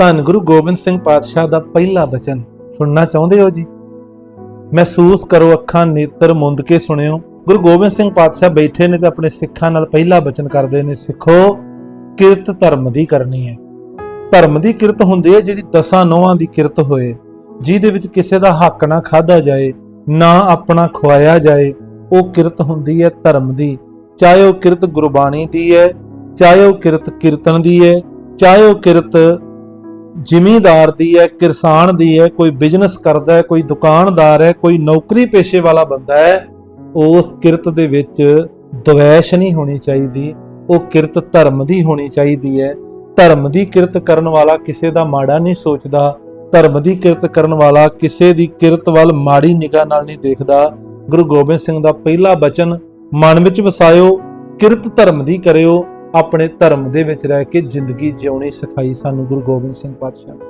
ਧੰਨ ਗੁਰੂ ਗੋਬਿੰਦ ਸਿੰਘ ਪਾਤਸ਼ਾਹ ਦਾ ਪਹਿਲਾ ਬਚਨ ਸੁਣਨਾ ਚਾਹੁੰਦੇ ਹੋ ਜੀ? ਮਹਿਸੂਸ ਕਰੋ, ਅੱਖਾਂ ਨੇਤਰ ਮੁੰਦ ਕੇ ਸੁਣਿਓ। ਗੁਰੂ ਗੋਬਿੰਦ ਸਿੰਘ ਪਾਤਸ਼ਾਹ ਬੈਠੇ ਨੇ ਤੇ ਆਪਣੇ ਸਿੱਖਾਂ ਨਾਲ ਪਹਿਲਾ ਬਚਨ ਕਰਦੇ ਨੇ, ਸਿੱਖੋ ਕਿਰਤ ਧਰਮ ਦੀ ਕਰਨੀ ਹੈ। ਧਰਮ ਦੀ ਕਿਰਤ ਹੁੰਦੀ ਹੈ ਜਿਹੜੀ 10 ਨੋਹਾਂ ਦੀ ਕਿਰਤ ਹੋਏ, ਜਿਹਦੇ ਵਿੱਚ ਕਿਸੇ ਦਾ ਹੱਕ ਨਾ ਖਾਧਾ ਜਾਏ, ਨਾ ਆਪਣਾ ਖਵਾਇਆ ਜਾਏ, ਉਹ ਕਿਰਤ ਹੁੰਦੀ ਹੈ ਧਰਮ ਦੀ। ਚਾਹੇ ਉਹ ਕਿਰਤ ਗੁਰਬਾਣੀ ਦੀ ਹੈ, ਚਾਹੇ ਉਹ ਕਿਰਤ ਕੀਰਤਨ ਦੀ ਹੈ, ਚਾਹੇ ਉਹ ਕਿਰਤ ਜ਼ਿਮੀਂਦਾਰ ਦੀ ਹੈ, ਕਿਸਾਨ ਦੀ ਹੈ, ਕੋਈ ਬਿਜ਼ਨਸ ਕਰਦਾ ਹੈ, ਕੋਈ ਦੁਕਾਨਦਾਰ ਹੈ, ਕੋਈ ਨੌਕਰੀ ਪੇਸ਼ੇ ਵਾਲਾ ਬੰਦਾ ਹੈ। ਉਸ ਕਿਰਤ ਦੇ ਵਿੱਚ ਦਵੈਸ਼ ਨਹੀਂ ਹੋਣੀ ਚਾਹੀਦੀ, ਉਹ ਕਿਰਤ ਧਰਮ ਦੀ ਹੋਣੀ ਚਾਹੀਦੀ ਹੈ। ਧਰਮ ਦੀ ਕਿਰਤ ਕਰਨ ਵਾਲਾ ਕਿਸੇ ਦਾ ਮਾੜਾ ਨਹੀਂ ਸੋਚਦਾ, ਧਰਮ ਦੀ ਕਿਰਤ ਕਰਨ ਵਾਲਾ ਕਿਸੇ ਦੀ ਕਿਰਤ ਵੱਲ ਮਾੜੀ ਨਿਗਾਹ ਨਾਲ ਨਹੀਂ ਦੇਖਦਾ। ਗੁਰੂ ਗੋਬਿੰਦ ਸਿੰਘ ਦਾ ਪਹਿਲਾ ਬਚਨ ਮਨ ਵਿੱਚ ਵਸਾਇਓ, ਕਿਰਤ ਧਰਮ ਦੀ ਕਰਿਓ। ਆਪਣੇ ਧਰਮ ਦੇ ਵਿੱਚ ਰਹਿ ਕੇ ਜ਼ਿੰਦਗੀ ਜਿਉਣੀ ਸਿਖਾਈ ਸਾਨੂੰ ਗੁਰੂ ਗੋਬਿੰਦ ਸਿੰਘ ਪਾਤਸ਼ਾਹ ਨੇ।